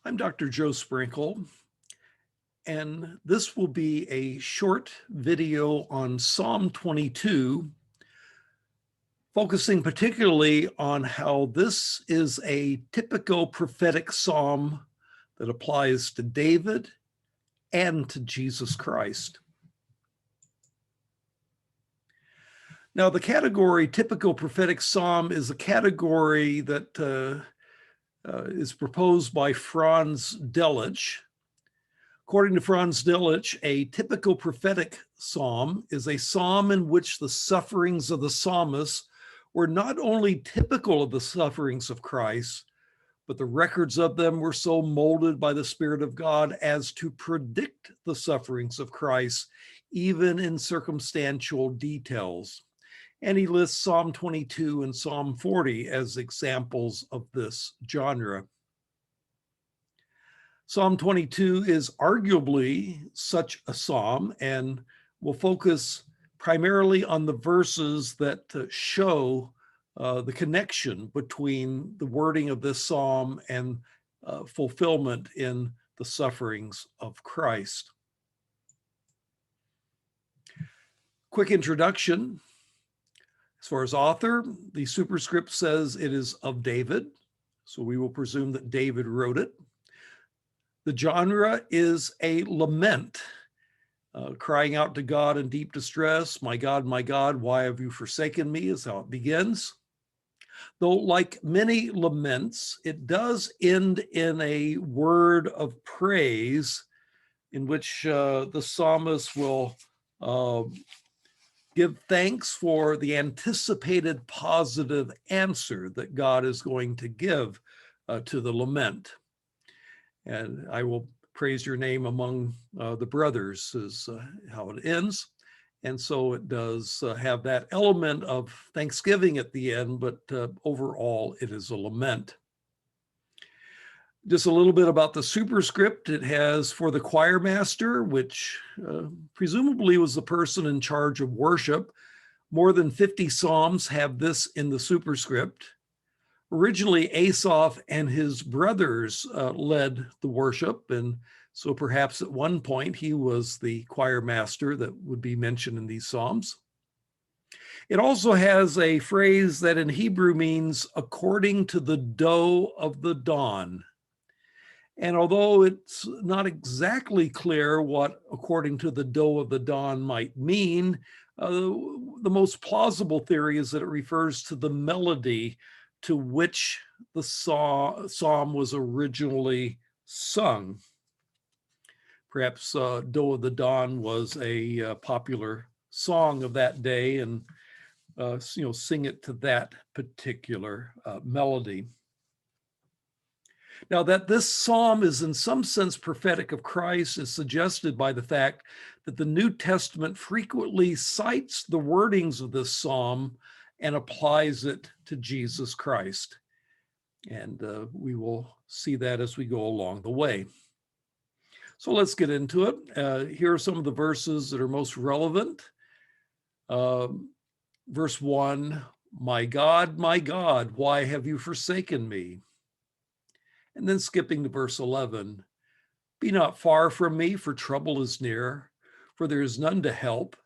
I'm Dr. Joe Sprinkle, and this will be a short video on Psalm 22, focusing particularly on how this is a typical prophetic psalm that applies to David and to Jesus Christ. Now, the category typical prophetic psalm is a category that is proposed by Franz Delitzsch. According to Franz Delitzsch, a typical prophetic psalm is a psalm in which the sufferings of the psalmist were not only typical of the sufferings of Christ, but the records of them were so molded by the Spirit of God as to predict the sufferings of Christ, even in circumstantial details. And he lists Psalm 22 and Psalm 40 as examples of this genre. Psalm 22 is arguably such a psalm, and we'll focus primarily on the verses that show the connection between the wording of this psalm and fulfillment in the sufferings of Christ. Quick introduction. As far as author, the superscript says it is of David, so we will presume that David wrote it. The genre is a lament, crying out to God in deep distress. My God, why have you forsaken me, is how it begins. Though like many laments, it does end in a word of praise in which the psalmist will give thanks for the anticipated positive answer that God is going to give to the lament. And I will praise your name among the brothers is how it ends. And so it does have that element of thanksgiving at the end, but overall it is a lament. Just a little bit about the superscript. It has for the choir master, which presumably was the person in charge of worship. More than 50 psalms have this in the superscript. Originally, Asaph and his brothers led the worship, and so perhaps at one point he was the choir master that would be mentioned in these psalms. It also has a phrase that in Hebrew means according to the doe of the dawn. And although it's not exactly clear what according to the doe of the dawn might mean, the most plausible theory is that it refers to the melody to which the psalm was originally sung. Perhaps Doe of the Dawn was a popular song of that day, and sing it to that particular melody. Now, that this psalm is in some sense prophetic of Christ is suggested by the fact that the New Testament frequently cites the wordings of this psalm and applies it to Jesus Christ. And we will see that as we go along the way. So let's get into it. Here are some of the verses that are most relevant. Verse 1, my God, why have you forsaken me? And then skipping to verse 11, be not far from me, for trouble is near, for there is none to help.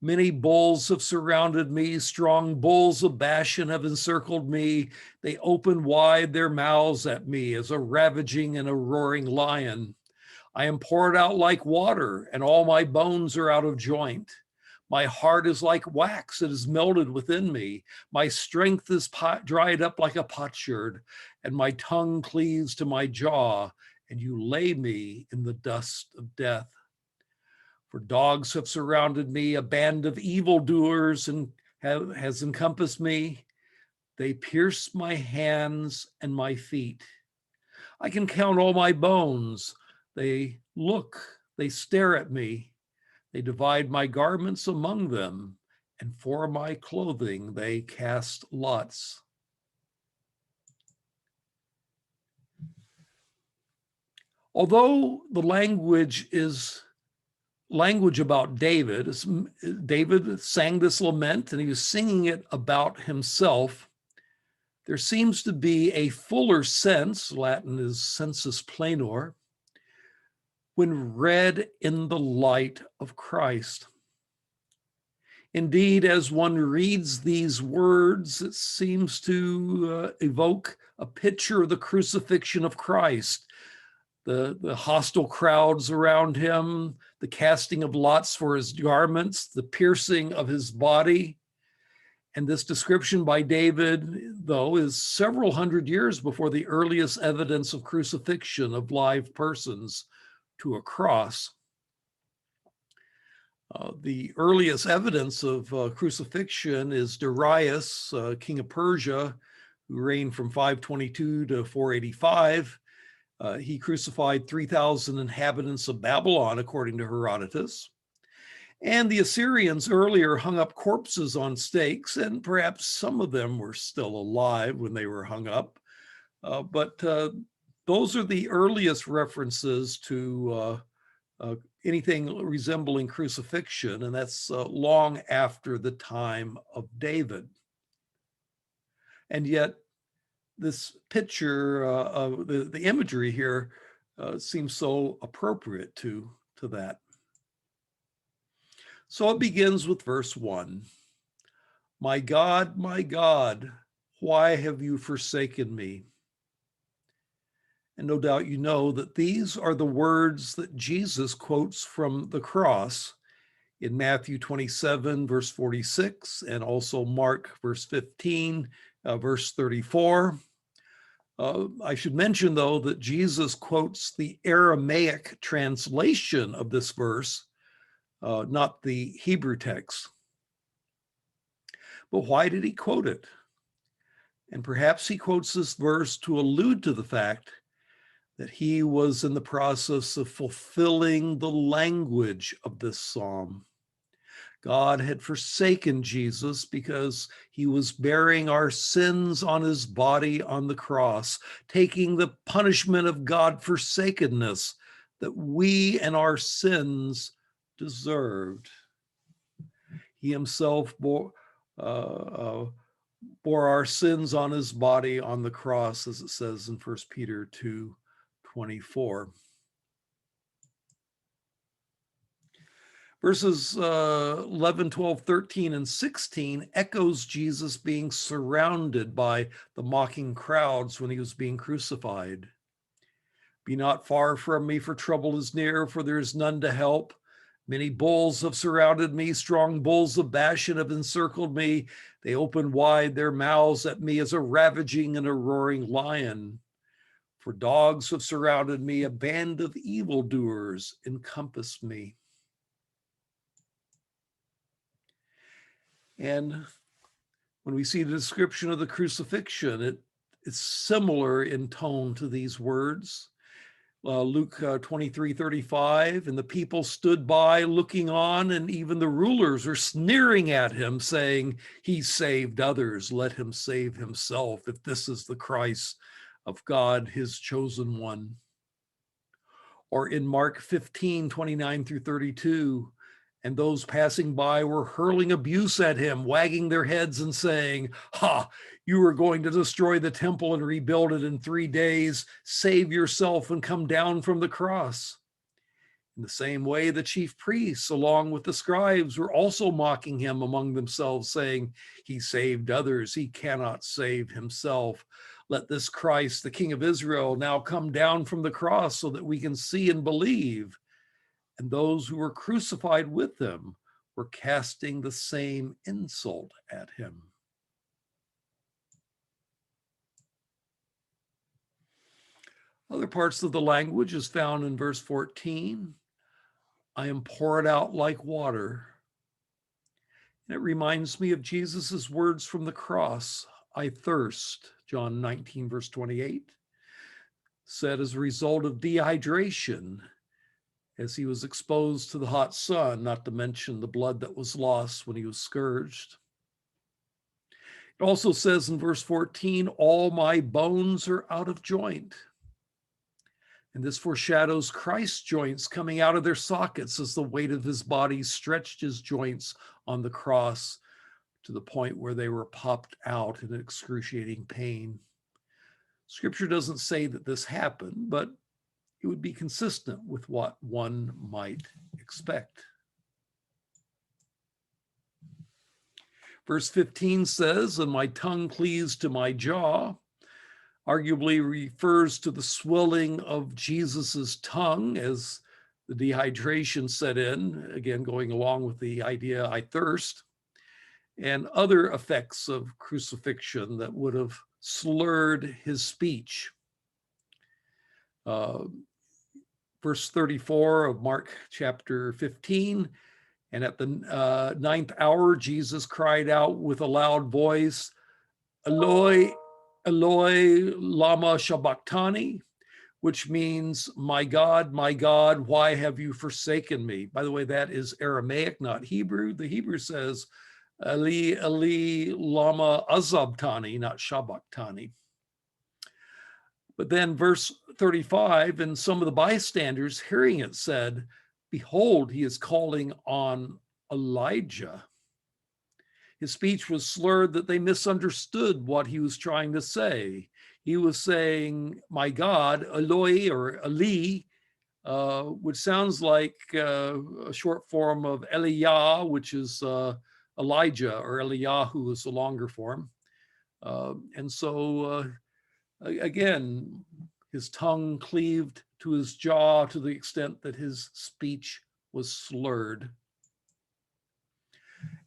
Many bulls have surrounded me, strong bulls of Bashan have encircled me. They open wide their mouths at me as a ravaging and a roaring lion. I am poured out like water, and all my bones are out of joint. My heart is like wax, it is melted within me. My strength is dried up like a potsherd, and my tongue cleaves to my jaw, and you lay me in the dust of death. For dogs have surrounded me, a band of evildoers has encompassed me. They pierce my hands and my feet. I can count all my bones. They look, they stare at me. They divide my garments among them, and for my clothing they cast lots. Although the language is language about David, David sang this lament and he was singing it about himself. There seems to be a fuller sense, Latin is sensus plenor, when read in the light of Christ. Indeed, as one reads these words, it seems to evoke a picture of the crucifixion of Christ, the hostile crowds around him, the casting of lots for his garments, the piercing of his body. And this description by David, though, is several hundred years before the earliest evidence of crucifixion of live persons to a cross. The earliest evidence of crucifixion is Darius, king of Persia, who reigned from 522 to 485. He crucified 3,000 inhabitants of Babylon, according to Herodotus. And the Assyrians earlier hung up corpses on stakes, and perhaps some of them were still alive when they were hung up. But those are the earliest references to anything resembling crucifixion, and that's long after the time of David. And yet this picture of the imagery here seems so appropriate to that. So it begins with verse 1. My God, why have you forsaken me? And no doubt you know that these are the words that Jesus quotes from the cross in Matthew 27, verse 46, and also Mark, verse 15, verse 34. I should mention, though, that Jesus quotes the Aramaic translation of this verse, not the Hebrew text. But why did he quote it? And perhaps he quotes this verse to allude to the fact that he was in the process of fulfilling the language of this psalm. God had forsaken Jesus because he was bearing our sins on his body on the cross, taking the punishment of God-forsakenness that we and our sins deserved. He himself bore our sins on his body on the cross, as it says in 1 Peter 2:24. Verses 11, 12, 13, and 16 echoes Jesus being surrounded by the mocking crowds when he was being crucified. Be not far from me, for trouble is near, for there is none to help. Many bulls have surrounded me, strong bulls of Bashan have encircled me. They open wide their mouths at me as a ravaging and a roaring lion. For dogs have surrounded me, a band of evildoers encompass me. And when we see the description of the crucifixion, it's similar in tone to these words. Luke 23:35, and the people stood by looking on, and even the rulers were sneering at him, saying, he saved others, let him save himself, if this is the Christ of God, his chosen one. Or in Mark 15:29-32, and those passing by were hurling abuse at him, wagging their heads and saying, ha, you are going to destroy the temple and rebuild it in 3 days. Save yourself and come down from the cross. In the same way, the chief priests, along with the scribes, were also mocking him among themselves, saying, he saved others, he cannot save himself. Let this Christ, the King of Israel, now come down from the cross so that we can see and believe. And those who were crucified with him were casting the same insult at him. Other parts of the language is found in verse 14. I am poured out like water. And it reminds me of Jesus's words from the cross. I thirst, John 19, verse 28, said as a result of dehydration, as he was exposed to the hot sun, not to mention the blood that was lost when he was scourged. It also says in verse 14, all my bones are out of joint. And this foreshadows Christ's joints coming out of their sockets as the weight of his body stretched his joints on the cross to the point where they were popped out in excruciating pain. Scripture doesn't say that this happened, but it would be consistent with what one might expect. Verse 15 says, "And my tongue cleaves to my jaw," arguably refers to the swelling of Jesus's tongue as the dehydration set in, again, going along with the idea, I thirst, and other effects of crucifixion that would have slurred his speech. Verse 34 of Mark chapter 15, "And at the ninth hour, Jesus cried out with a loud voice, 'Eloi, Eloi, lama sabachthani,' which means, my God, why have you forsaken me?" By the way, that is Aramaic, not Hebrew. The Hebrew says, "Eli, Eli, lama azabtani," not sabachthani. But then verse 35, "And some of the bystanders hearing it said, 'Behold, he is calling on Elijah.'" His speech was slurred that they misunderstood what he was trying to say. He was saying, "My God, Eloi or Eli," which sounds like a short form of Eliah, which is Elijah, or Eliyahu is the longer form. And so again, his tongue cleaved to his jaw to the extent that his speech was slurred.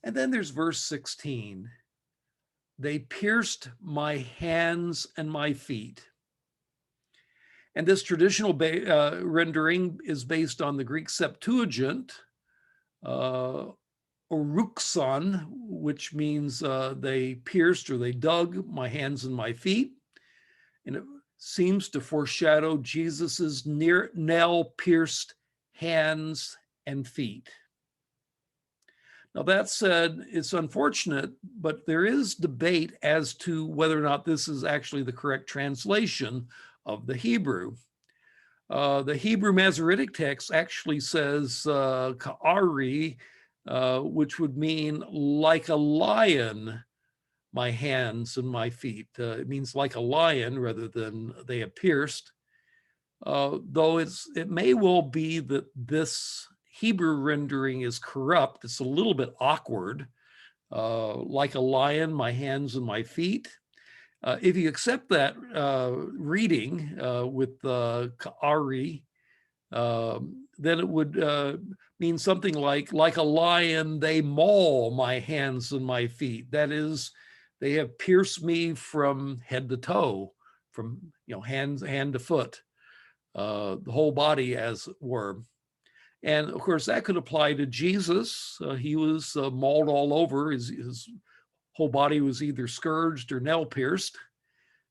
And then there's verse 16. "They pierced my hands and my feet." And this traditional rendering is based on the Greek Septuagint, oruxon, which means they pierced or they dug my hands and my feet. And it seems to foreshadow Jesus's nail-pierced hands and feet. Now, that said, it's unfortunate, but there is debate as to whether or not this is actually the correct translation of the Hebrew. The Hebrew Masoretic text actually says ka'ari, which would mean like a lion, my hands and my feet. It means like a lion rather than they have pierced. Though it may well be that this Hebrew rendering is corrupt. It's a little bit awkward. Like a lion, my hands and my feet. If you accept that reading with ka'ari, then it would mean something like a lion, they maul my hands and my feet. That is, they have pierced me from head to toe, from hand to foot, the whole body, as it were. And of course, that could apply to Jesus. He was mauled all over. His whole body was either scourged or nail pierced.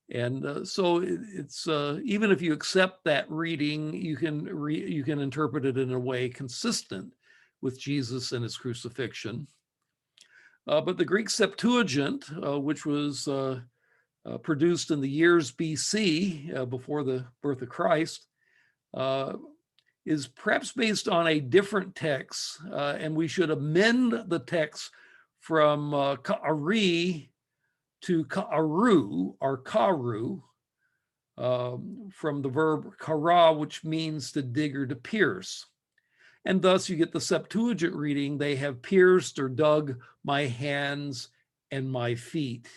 And so it's even if you accept that reading, you can interpret it in a way consistent with Jesus and his crucifixion. But the Greek Septuagint, which was produced in the years BC, before the birth of Christ, is perhaps based on a different text, and we should amend the text from ka'ari to ka'aru, or karu, from the verb kara, which means to dig or to pierce. And thus you get the Septuagint reading, "They have pierced or dug my hands and my feet."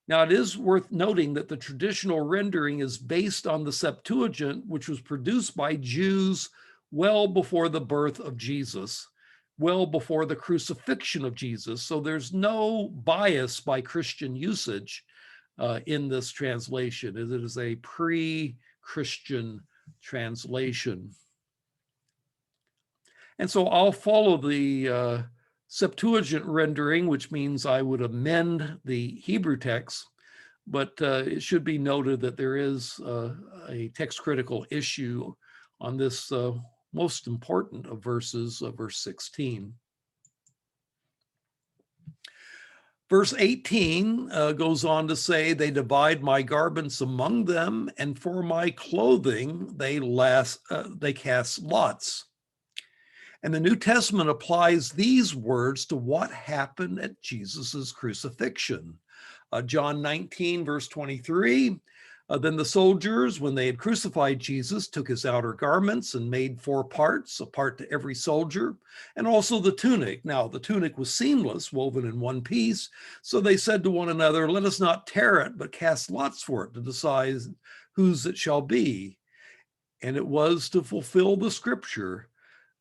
Now, it is worth noting that the traditional rendering is based on the Septuagint, which was produced by Jews well before the birth of Jesus, well before the crucifixion of Jesus. So there's no bias by Christian usage in this translation. It is a pre-Christian translation. And so I'll follow the Septuagint rendering, which means I would amend the Hebrew text, but it should be noted that there is a text critical issue on this most important of verses, verse 16. Verse 18 goes on to say, "They divide my garments among them, and for my clothing they cast lots." And the New Testament applies these words to what happened at Jesus's crucifixion. John 19, verse 23, then the soldiers, when they had crucified Jesus, took his outer garments and made 4 parts, a part to every soldier, and also the tunic. Now, the tunic was seamless, woven in one piece. So they said to one another, let us not tear it, but cast lots for it to decide whose it shall be. And it was to fulfill the scripture,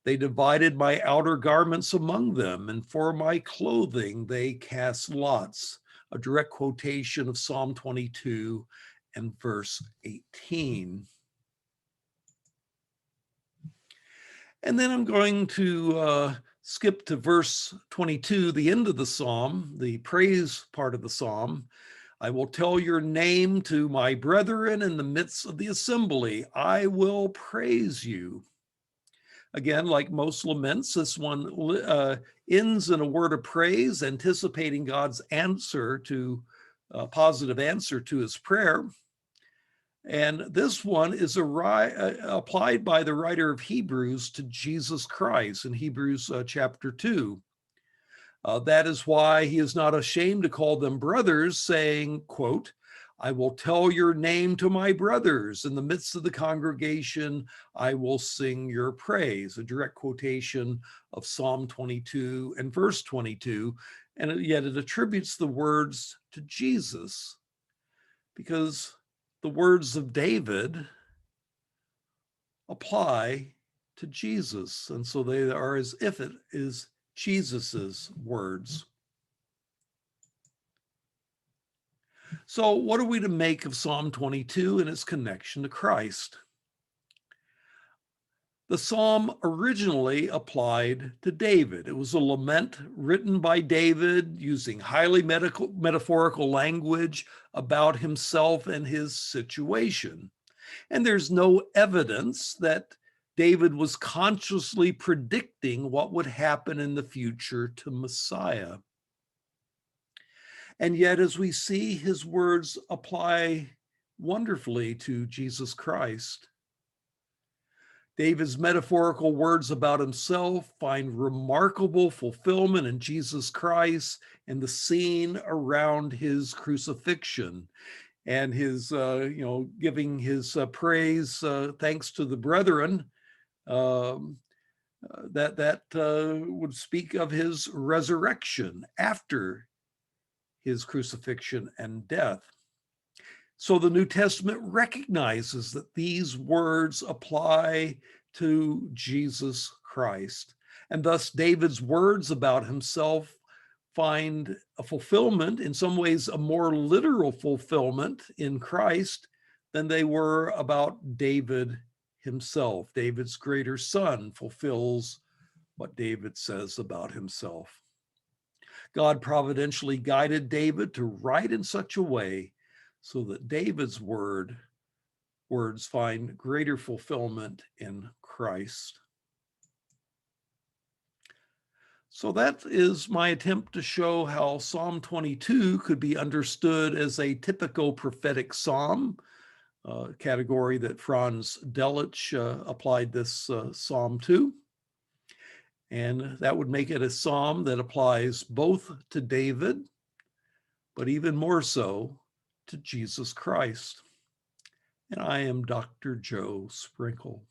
they divided my outer garments among them, and for my clothing they cast lots. A direct quotation of Psalm 22 and verse 18. And then I'm going to skip to verse 22, the end of the psalm, the praise part of the psalm. I will tell your name to my brethren in the midst of the assembly. I will praise you. Again, like most laments, this one ends in a word of praise, anticipating God's answer to positive answer to his prayer. And this one is applied by the writer of Hebrews to Jesus Christ in Hebrews chapter 2. That is why he is not ashamed to call them brothers, saying, quote, I will tell your name to my brothers. In the midst of the congregation, I will sing your praise. A direct quotation of Psalm 22 and verse 22. And yet it attributes the words to Jesus, because the words of David apply to Jesus. And so they are as if it is Jesus's words. So what are we to make of Psalm 22 and its connection to Christ? The psalm originally applied to David. It was a lament written by David using highly metaphorical language about himself and his situation. And there's no evidence that David was consciously predicting what would happen in the future to Messiah. And yet, as we see, his words apply wonderfully to Jesus Christ. David's metaphorical words about himself find remarkable fulfillment in Jesus Christ and the scene around his crucifixion and his, giving his praise, thanks to the brethren, that would speak of his resurrection after his crucifixion and death. So the New Testament recognizes that these words apply to Jesus Christ. And thus David's words about himself find a fulfillment, in some ways a more literal fulfillment in Christ than they were about David himself. David's greater son fulfills what David says about himself. God providentially guided David to write in such a way so that David's words find greater fulfillment in Christ. So that is my attempt to show how Psalm 22 could be understood as a typical prophetic psalm, category that Franz Delitzsch applied this psalm to. And that would make it a psalm that applies both to David, but even more so to Jesus Christ. And I am Dr. Joe Sprinkle.